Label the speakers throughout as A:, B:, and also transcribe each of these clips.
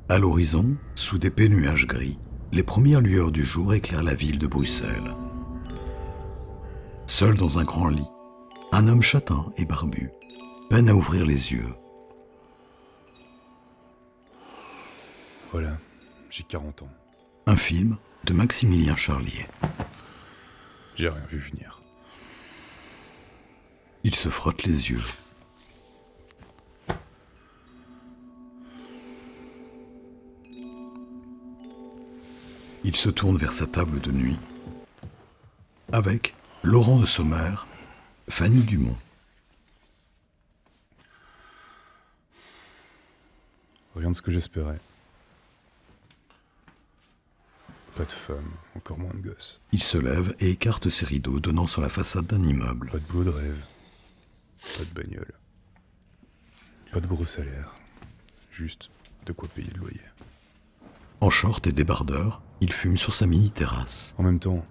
A: À l'horizon, sous d'épais nuages gris, les premières lueurs du jour éclairent la ville de Bruxelles. Seul dans un grand lit, un homme châtain et barbu peine à ouvrir les yeux.
B: Voilà, j'ai 40 ans.
A: Un film de Maximilien Charlier.
B: J'ai rien vu venir.
A: Il se frotte les yeux. Il se tourne vers sa table de nuit avec Laurent de Sommer, Fanny Dumont.
B: Rien de ce que j'espérais. Pas de femme, encore moins de gosse.
A: Il se lève et écarte ses rideaux donnant sur la façade d'un immeuble.
B: Pas de boulot de rêve. Pas de bagnole. Pas de gros salaire. Juste de quoi payer le loyer.
A: En short et débardeur, il fume sur sa mini-terrasse.
B: En même temps,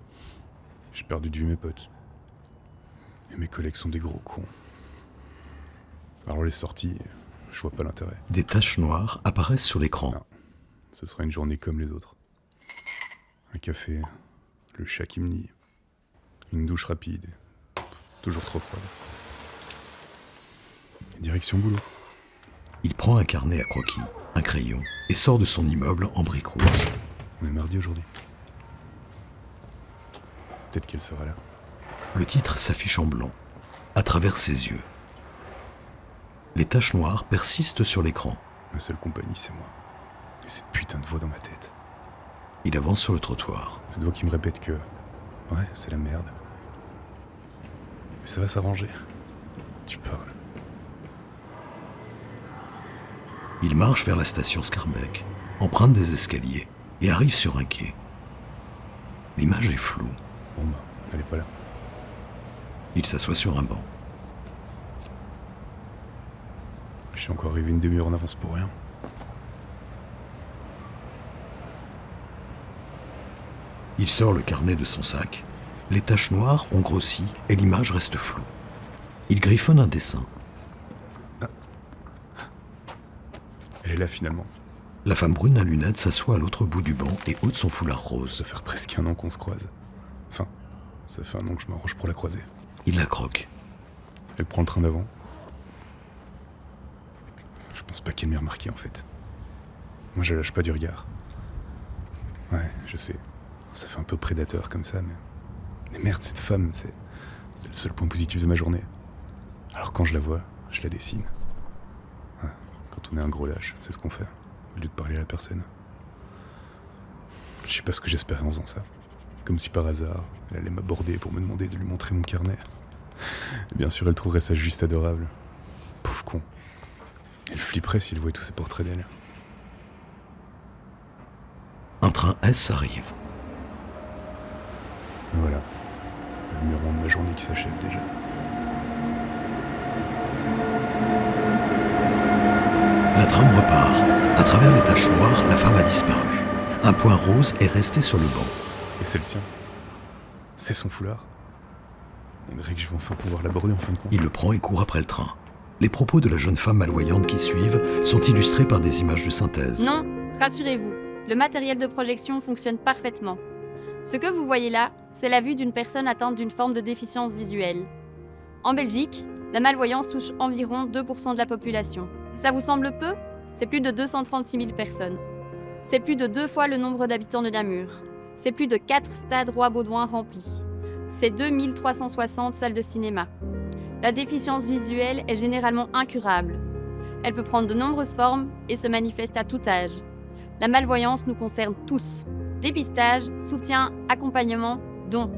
B: j'ai perdu de vue mes potes. Et mes collègues sont des gros cons. Alors les sorties, je vois pas l'intérêt.
A: Des taches noires apparaissent sur l'écran.
B: Non. Ce sera une journée comme les autres. Un café, le chat qui me nie, une douche rapide, toujours trop froide. Et direction boulot.
A: Il prend un carnet à croquis, un crayon, et sort de son immeuble en briques rouges.
B: On est mardi aujourd'hui. Peut-être qu'elle sera là.
A: Le titre s'affiche en blanc, à travers ses yeux. Les taches noires persistent sur l'écran.
B: Ma seule compagnie, c'est moi. Et cette putain de voix dans ma tête.
A: Il avance sur le trottoir.
B: Cette voix qui me répète que... Ouais, c'est la merde. Mais ça va s'arranger. Tu parles.
A: Il marche vers la station Scarbeck, emprunte des escaliers et arrive sur un quai. L'image est floue.
B: Bon bah, elle est pas là.
A: Il s'assoit sur un banc.
B: Je suis encore arrivé une demi-heure en avance pour rien.
A: Il sort le carnet de son sac. Les taches noires ont grossi et l'image reste floue. Il griffonne un dessin.
B: Elle est là finalement.
A: La femme brune à lunettes s'assoit à l'autre bout du banc et ôte son foulard rose.
B: Ça fait presque un an qu'on se croise. Enfin, ça fait un an que je m'arrange pour la croiser.
A: Il la croque.
B: Elle prend le train d'avant. Je pense pas qu'elle m'ait remarqué en fait. Moi je lâche pas du regard. Ouais, je sais. Ça fait un peu prédateur comme ça, mais merde, cette femme, c'est le seul point positif de ma journée. Alors quand je la vois, je la dessine. Ouais, quand on est un gros lâche, c'est ce qu'on fait, au lieu de parler à la personne. Je sais pas ce que j'espérais en faisant ça. Comme si par hasard, elle allait m'aborder pour me demander de lui montrer mon carnet. Et bien sûr, elle trouverait ça juste adorable. Pauvre con. Elle flipperait s'il voyait tous ces portraits d'elle.
A: Un train S arrive.
B: Voilà, le mur rond de ma journée qui s'achève déjà.
A: La trame repart. À travers les taches noires, la femme a disparu. Un point rose est resté sur le banc.
B: Et c'est le sien. C'est son foulard. On dirait que je vais enfin pouvoir l'aborder en fin de compte.
A: Il le prend et court après le train. Les propos de la jeune femme malvoyante qui suivent sont illustrés par des images de synthèse.
C: Non, rassurez-vous, le matériel de projection fonctionne parfaitement. Ce que vous voyez là, c'est la vue d'une personne atteinte d'une forme de déficience visuelle. En Belgique, la malvoyance touche environ 2% de la population. Ça vous semble peu ? C'est plus de 236 000 personnes. C'est plus de 2 fois le nombre d'habitants de Namur. C'est plus de 4 stades Roi-Baudouin remplis. C'est 2360 salles de cinéma. La déficience visuelle est généralement incurable. Elle peut prendre de nombreuses formes et se manifeste à tout âge. La malvoyance nous concerne tous. Dépistage, soutien, accompagnement, dons.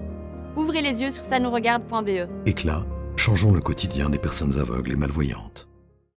C: Ouvrez les yeux sur ça nous regarde.be.
A: Éclat, changeons le quotidien des personnes aveugles et malvoyantes.